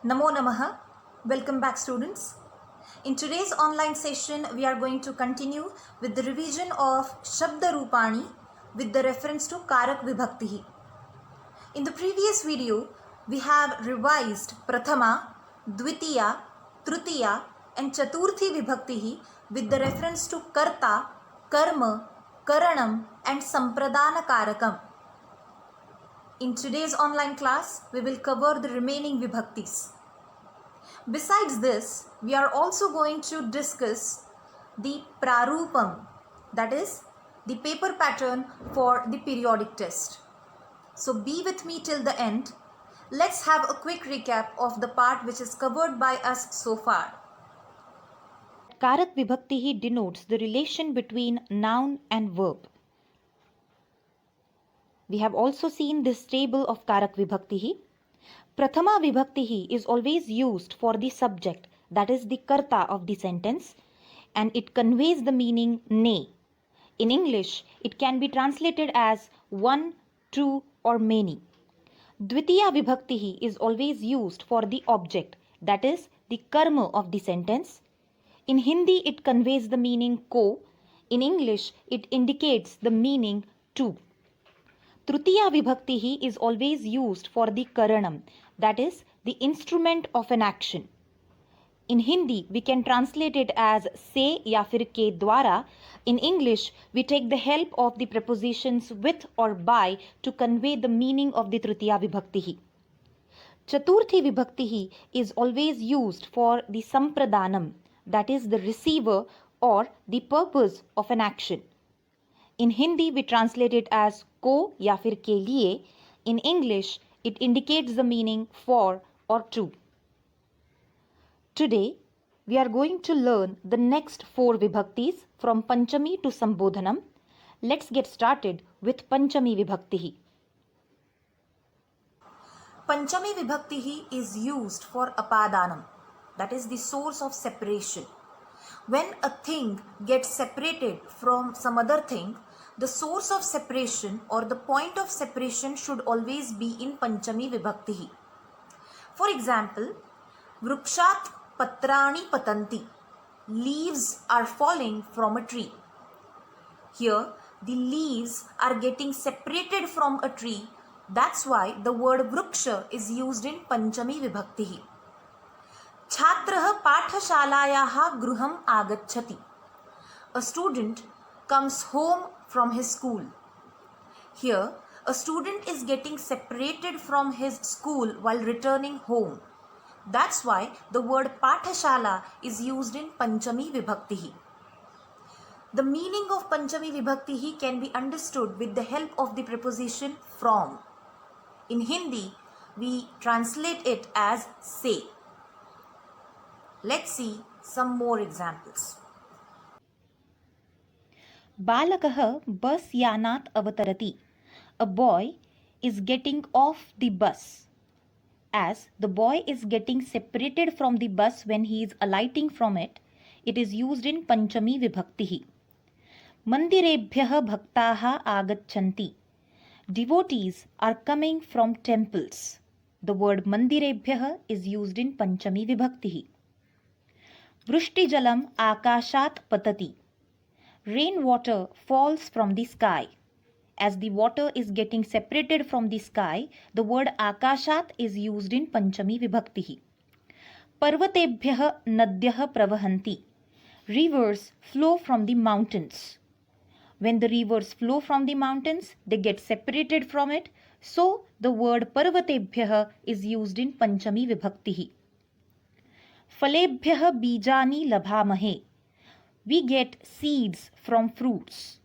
Namo Namaha. Welcome back, students. In today's online session, we are going to continue with the revision of Shabda Rupani with the reference to Karak Vibhaktihi. In the previous video, we have revised Prathama, Dvitiya, Tritiya and Chaturthi Vibhaktihi with the reference to Karta, Karma, Karanam and Sampradana Karakam. In today's online class, we will cover the remaining Vibhaktis. Besides this, we are also going to discuss the Prarupam, that is, the paper pattern for the periodic test. So be with me till the end. Let's have a quick recap of the part which is covered by us so far. Karak Vibhaktihi denotes the relation between noun and verb. We have also seen this table of Karak Vibhaktihi. Prathama Vibhaktihi is always used for the subject, that is the karta of the sentence, and it conveys the meaning nay. In English, it can be translated as one, two or many. Dvitiya Vibhaktihi is always used for the object, that is the karma of the sentence. In Hindi, it conveys the meaning ko. In English, it indicates the meaning to. Tritiya Vibhaktihi is always used for the karanam, that is the instrument of an action. In Hindi, we can translate it as se ya fir ke dwara. In English, we take the help of the prepositions with or by to convey the meaning of the Tritiya Vibhaktihi. Chaturthi Vibhaktihi is always used for the sampradhanam, that is the receiver or the purpose of an action. In Hindi, we translate it as ko ya fir ke liye. In English, it indicates the meaning for or to. Today, we are going to learn the next 4 vibhaktis from Panchami to Sambodhanam. Let's get started with Panchami Vibhaktihi. Panchami Vibhaktihi is used for apadanam, that is the source of separation. When a thing gets separated from some other thing, the source of separation or the point of separation should always be in Panchami Vibhaktihi. For example, Vrukshat patrani patanti. Leaves are falling from a tree. Here, the leaves are getting separated from a tree. That's why the word Vruksha is used in Panchami Vibhaktihi. Chhatrah pathashalayaha gruham agacchati. A student comes home from his school. Here, a student is getting separated from his school while returning home. That's why the word pathashala is used in Panchami Vibhaktihi. The meaning of Panchami Vibhaktihi can be understood with the help of the preposition from. In Hindi, we translate it as say. Let's see some more examples. Balakah bus yanat avatarati. A boy is getting off the bus. As the boy is getting separated from the bus when he is alighting from it, it is used in Panchami Vibhaktihi. Mandirebhyah bhaktaha agachanti. Devotees are coming from temples. The word mandirebhyah is used in Panchami Vibhaktihi. Vrishti jalam akashat patati. Rainwater falls from the sky. As the water is getting separated from the sky, the word akashat is used in Panchami Vibhaktihi. Parvatebhyah nadyah pravahanti. Rivers flow from the mountains. When the rivers flow from the mountains, they get separated from it. So, the word parvatebhyah is used in Panchami Vibhaktihi. Falebhyah bijani labhamahe. We get seeds from fruits.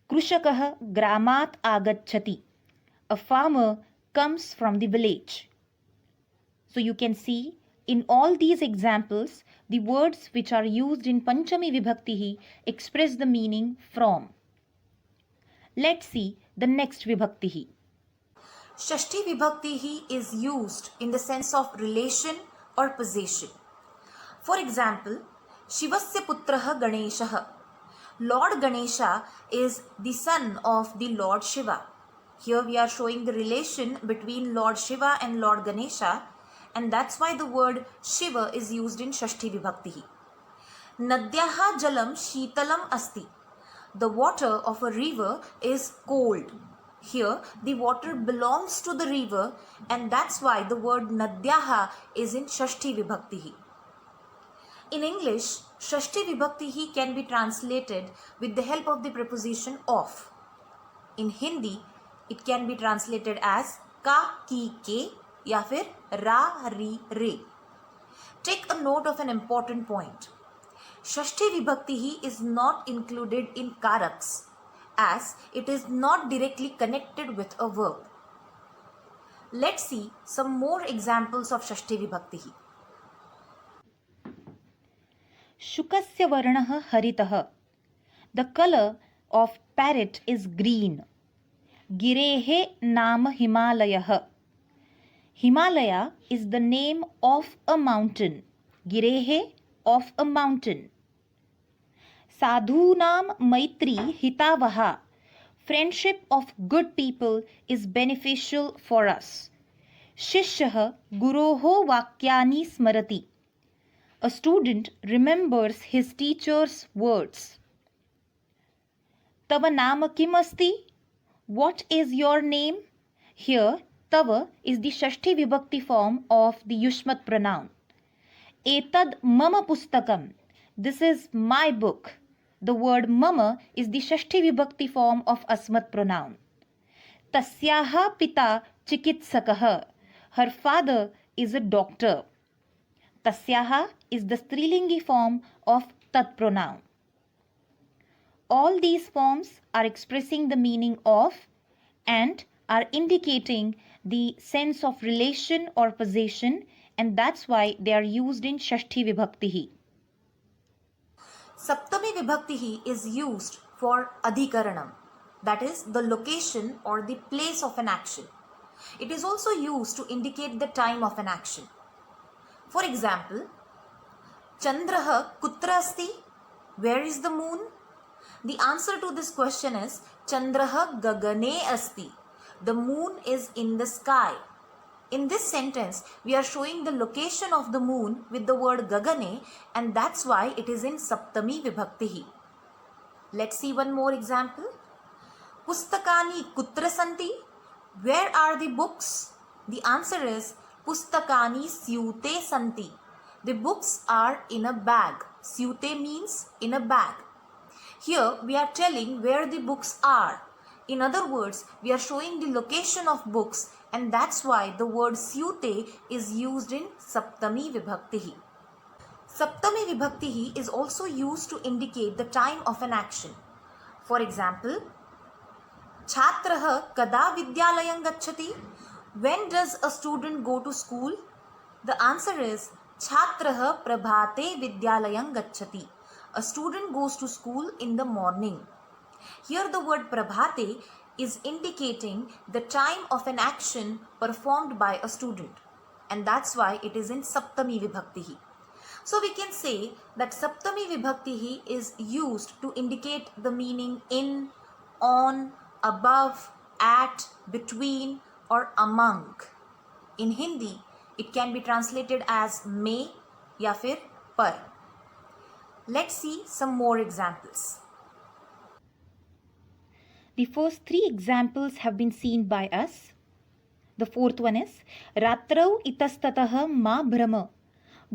Krushakah gramat agacchati. A farmer comes from the village. So you can see in all these examples, the words which are used in Panchami Vibhaktihi express the meaning from. Let's see the next Vibhaktihi. Shashti Vibhaktihi is used in the sense of relation or possession. For example, Shivasya putraha Ganeshah. Lord Ganesha is the son of the Lord Shiva. Here we are showing the relation between Lord Shiva and Lord Ganesha, and that's why the word Shiva is used in Shashti Vibhakti. Nadyaha jalam shitalam asti. The water of a river is cold. Here, the water belongs to the river, and that's why the word Nadyaha is in Shashti Vibhakti. In English, Shashti Vibhakti can be translated with the help of the preposition of. In Hindi, it can be translated as ka, ki, ke, या फिर ra, ri, re. Take a note of an important point. Shashti Vibhakti is not included in Karaks as it is not directly connected with a verb. Let's see some more examples of Shashti Vibhakti. शुकस्य वर्णः हरितः. The color of parrot is green. गिरेः नाम हिमालयः. Himalaya is the name of a mountain. Girehe, of a mountain. Sadhunam maitri hitavaha. Friendship of good people is beneficial for us. Shishyah guroho vakyani smarati. A student remembers his teacher's words. Tava nama kim asti? What is your name? Here, Tava is the Shashti Vibhakti form of the Yushmat pronoun. Etad mama pustakam. This is my book. The word mama is the Shashti Vibhakti form of Asmat pronoun. Tasyaha pita chikitsakaha. Her father is a doctor. Tasyaha is the Strilingi form of Tat pronoun. All these forms are expressing the meaning of and are indicating the sense of relation or possession, and that's why they are used in Shashti Vibhakti. Saptami Vibhakti is used for Adhikaranam, that is the location or the place of an action. It is also used to indicate the time of an action. For example, Chandraha kutra asti? Where is the moon? The answer to this question is Chandraha gagane asti. The moon is in the sky. In this sentence, we are showing the location of the moon with the word gagane, and that's why it is in Saptami Vibhakti. Let's see one more example. Pustakani kutra santi? Where are the books? The answer is Pustakani syute santi. The books are in a bag. Syute means in a bag. Here we are telling where the books are. In other words, we are showing the location of books, and that's why the word syute is used in Saptami Vibhakti. Saptami Vibhakti is also used to indicate the time of an action. For example, Chhatraha kada vidyalayam gacchati? When does a student go to school? The answer is Chhatraha prabhate vidyalayam gacchati. A student goes to school in the morning. Here the word prabhate is indicating the time of an action performed by a student, and that's why it is in Saptami Vibhakti. So we can say that Saptami Vibhakti is used to indicate the meaning in, on, above, at, between, or among. In Hindi, it can be translated as mein ya fir par. Let's see some more examples. The first three examples have been seen by us. The fourth one is Ratrau itastataha ma brahma.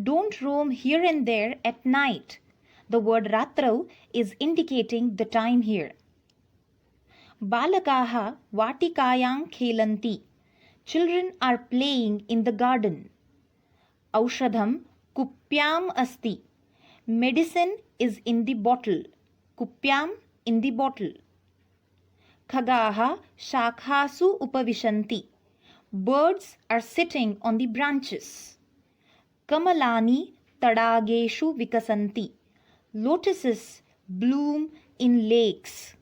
Don't roam here and there at night. The word Ratrau is indicating the time here. Balakaha vatikayang khelanti. Children are playing in the garden. Aushadham kupyam asti. Medicine is in the bottle. Kupyam, in the bottle. Khagaha shakhasu upavishanti. Birds are sitting on the branches. Kamalani tadageshu vikasanti. Lotuses bloom in lakes.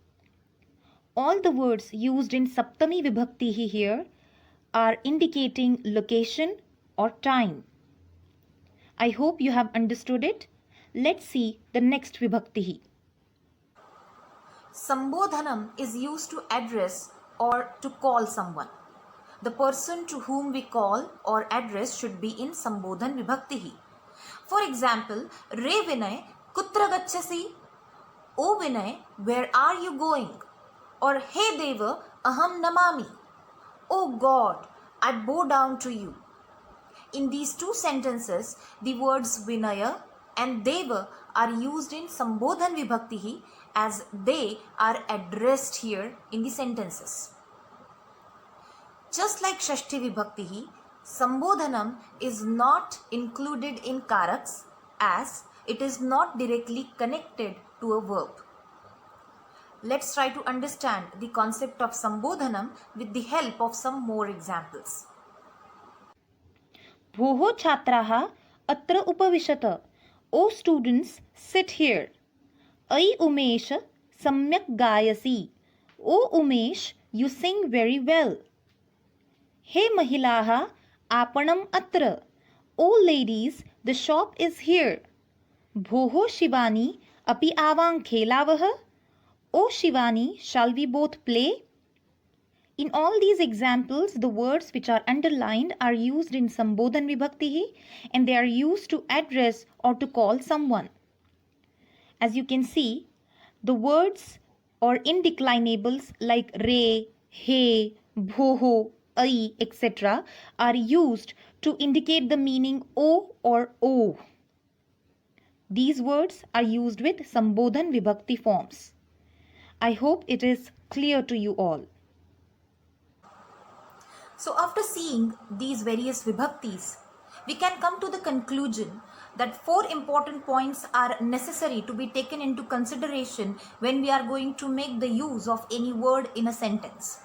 All the words used in Saptami Vibhakti here are indicating location or time. I hope you have understood it. Let's see the next Vibhakti. Sambodhanam is used to address or to call someone. the person to whom we call or address should be in Sambodhan Vibhakti. For example, Re Vinay, Kutra Gacchasi? O Vinay, where are you going? Or Hey Deva, Aham Namami. O God, I bow down to you. In these two sentences, the words Vinaya and Deva are used in Sambodhan Vibhakti as they are addressed here in the sentences. Just like Shashti Vibhakti, Sambodhanam is not included in Karaks as it is not directly connected to a verb. Let's try to understand the concept of Sambodhanam with the help of some more examples. भोः छात्राः अत्र उपविशत. O students sit here. अयि उमेश सम्यक् गायसि. O Umesh you sing very well. हे महिलाः आपणम् अत्र. O ladies the shop is here. भोः शिवानी अपि आवां खेलावः. ओ Shivani shall we both play? In all these examples, the words which are underlined are used in Sambodhan Vibhakti and they are used to address or to call someone. As you can see, the words or indeclinables like re, he, bhoho, ai, etc. are used to indicate the meaning o or o. These words are used with Sambodhan Vibhakti forms. I hope it is clear to you all. So after seeing these various vibhaktis, we can come to the conclusion that 4 important points are necessary to be taken into consideration when we are going to make the use of any word in a sentence.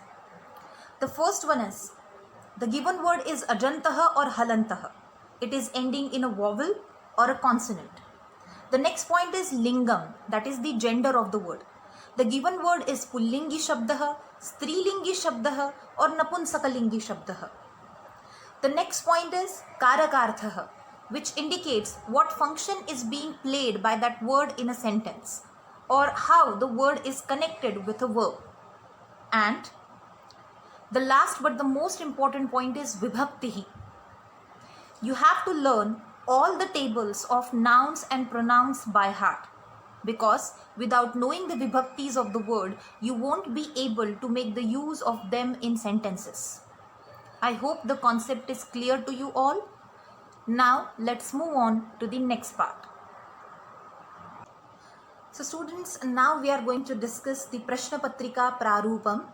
The first one is, the given word is ajantaha or halantaha. It is ending in a vowel or a consonant. The next point is lingam, that is the gender of the word. The given word is pullingi shabdaha, strilingi shabdaha or napunsakalingi shabdaha. The next point is karakarthaha, which indicates what function is being played by that word in a sentence or how the word is connected with a verb. And the last but the most important point is vibhaktihi. You have to learn all the tables of nouns and pronouns by heart, because without knowing the vibhaktis of the word, you won't be able to make the use of them in sentences. I hope the concept is clear to you all. Now let's move on to the next part. So students, now we are going to discuss the Prashna Patrika Prarupam,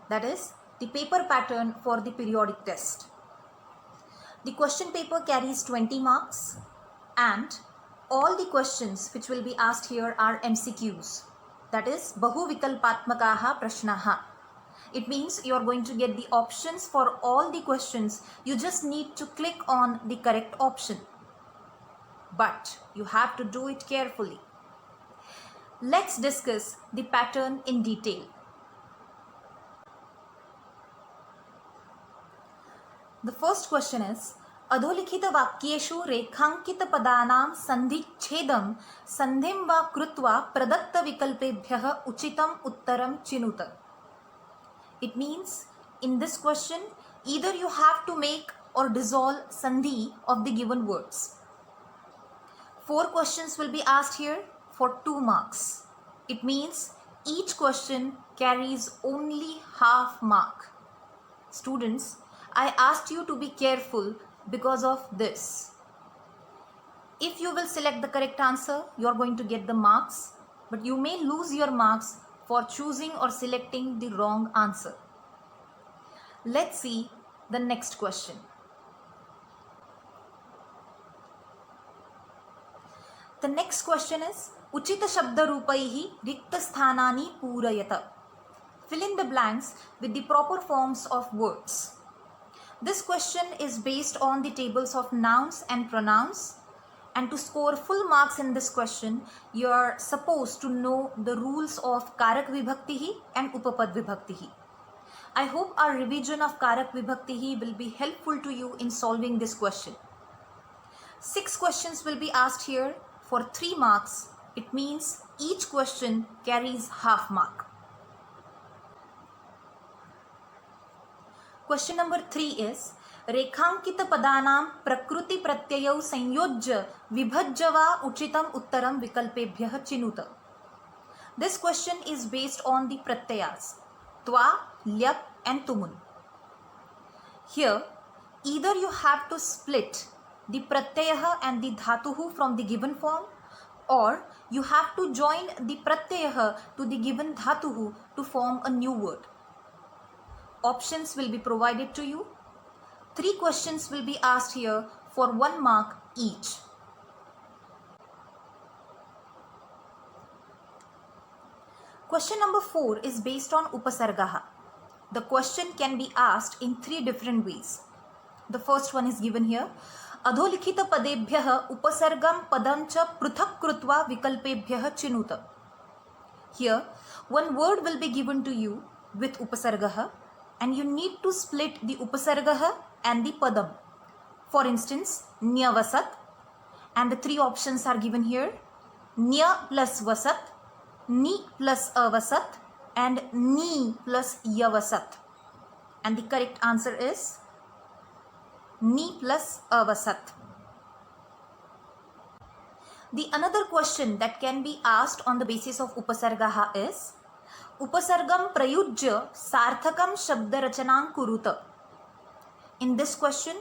that is the paper pattern for the periodic test. The question paper carries 20 marks and all the questions which will be asked here are MCQs, that is Bahu Vikalpatmakaha Prashnaha. It means you are going to get the options for all the questions. You just need to click on the correct option. But you have to do it carefully. Let's discuss the pattern in detail. The first question is, अधोलिखित वाक्येषु रेखांकित पदानां संधिच्छेदं संधिं वा कृत्वा प्रदत्त विकल्पेभ्यः उचितम् उत्तरं चिनुत. It means in this question either you have to make or dissolve sandhi of the given words. 4 questions will be asked here for 2 marks. It means each question carries only half mark. Students, I asked you to be careful because of this. If you will select the correct answer, you are going to get the marks, but you may lose your marks for choosing or selecting the wrong answer. Let's see the next question. The next question is, Uchita Shabda Rupaihi Rikta Sthanani Purayata. Fill in the blanks with the proper forms of words. This question is based on the tables of nouns and pronouns, and to score full marks in this question, you are supposed to know the rules of Karak Vibhaktihi and Upapad Vibhaktihi. I hope our revision of Karak Vibhaktihi will be helpful to you in solving this question. 6 questions will be asked here for 3 marks. It means each question carries half mark. Question number 3 is रेखांकित पदानां प्रकृति प्रत्ययौ संयोज्य विभज्य वा उचितम उत्तरम विकल्पेभ्यः चिनुत. This question is based on the pratyayas twa, lyap and tumun. Here either you have to split the pratyayah and the dhatuhu from the given form, or you have to join the pratyayah to the given dhatuhu to form a new word. Options will be provided to you. 3 questions will be asked here for 1 mark each. Question number 4 is based on upasargaha. The question can be asked in 3 different ways. The first one is given here. अधोलिखित पदेभ्यः उपसर्गं पदं च पृथक् कृत्वा विकल्पेभ्यः चिनुत. Here one word will be given to you with upasargah and you need to split the upasargah and the padam. For instance, nyavasat, and the 3 options are given here. Nya plus vasat, ni plus avasat and ni plus yavasat. And the correct answer is ni plus avasat. The another question that can be asked on the basis of upasargaha is upasargam prayujya sarthakam shabda rachanam kuruta. In this question,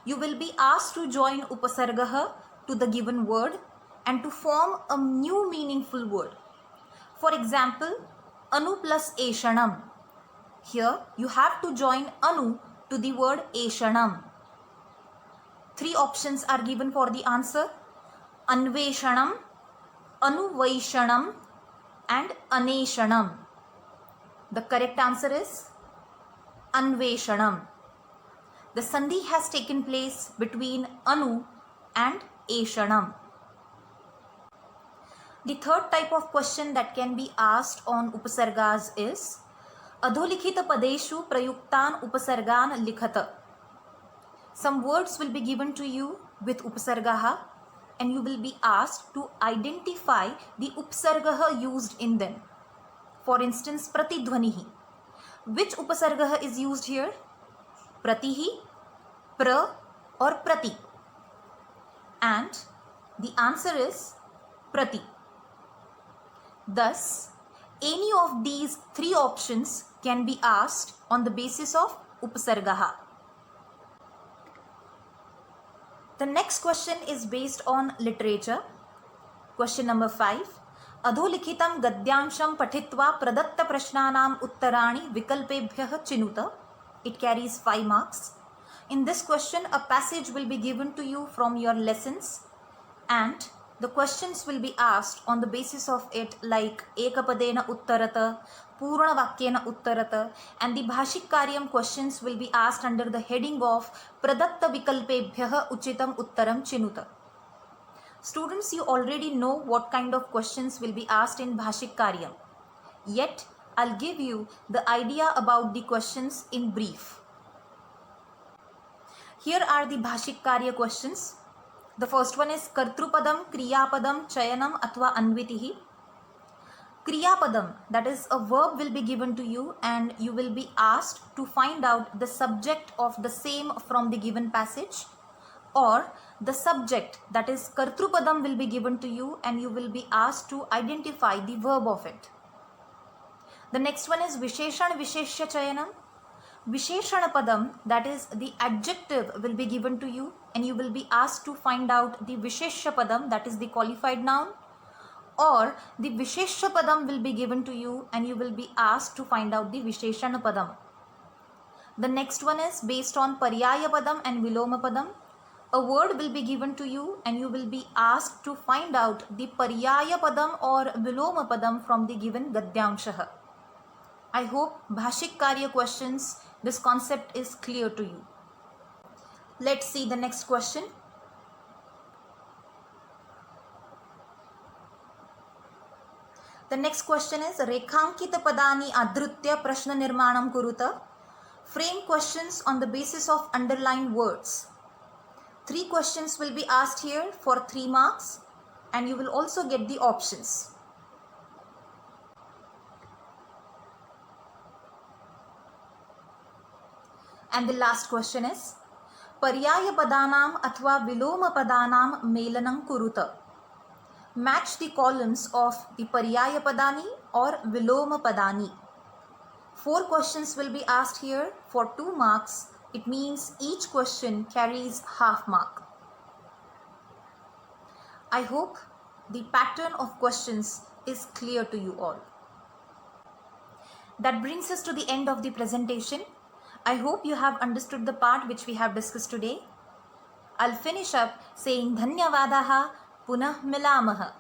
you will be asked to join upasargah to the given word and to form a new meaningful word. For example, anu plus eshanam. Here you have to join anu to the word eshanam. 3 options are given for the answer: anveshanam, anuvaishanam and aneshanam. The correct answer is anveshanam. The sandhi has taken place between anu and eshanam. The third type of question that can be asked on upasargas is adholikhita padeshu prayuktan upasargan likhata. Some words will be given to you with upasargaha and you will be asked to identify the upasargaha used in them. For instance, pratidhvanihi. Which upasargaha is used here? Pratihi, pra or prati? And the answer is prati. Thus, any of these 3 options can be asked on the basis of upasargaha. The next question is based on literature. Question number 5. अधोलिखितं गद्यांशं पठित्वा प्रदत्त प्रश्नानां उत्तराणि विकल्पेभ्यः चिनुत. It carries 5 marks. In this question, a passage will be given to you from your lessons and the questions will be asked on the basis of it, like ekapadena uttarata, purna vakyena uttarata, and the bhashik karyam questions will be asked under the heading of pradatta vikalpebhyah uchitam uttaram chinuta. Students, you already know what kind of questions will be asked in bhashik karyam. Yet I'll give you the idea about the questions in brief. Here are the bhashik karya questions. The first one is kartrupadam, kriyapadam, chayanam athva anvitihi. Kriyapadam, that is a verb, will be given to you and you will be asked to find out the subject of the same from the given passage, or the subject, that is kartrupadam, will be given to you and you will be asked to identify the verb of it. The next one is Visheshan Visheshya Chayanam. Visheshana Padam, that is the adjective, will be given to you and you will be asked to find out the Visheshya Padam, that is the qualified noun, or the Visheshya Padam will be given to you and you will be asked to find out the Visheshana Padam. The next one is based on Paryaya Padam and Viloma Padam. A word will be given to you and you will be asked to find out the Paryaya Padam or Viloma Padam from the given Gadyangshaha. I hope bhashik karya questions, this concept is clear to you. Let's see the next question. The next question is Rekhankita padani adhrutya prashna nirmanam kuruta. Frame questions on the basis of underlined words. 3 questions will be asked here for 3 marks and you will also get the options. And the last question is, पर्यायपदानाम् अथवा विलोमपदानां मेलनं कुरुत. Match the columns of the पर्यायपदानि or विलोमपदानि. 4 questions will be asked here for 2 marks. It means each question carries half mark. I hope the pattern of questions is clear to you all. That brings us to the end of the presentation. I hope you have understood the part which we have discussed today. I'll finish up saying Dhanyavadaha, Punah Milamah.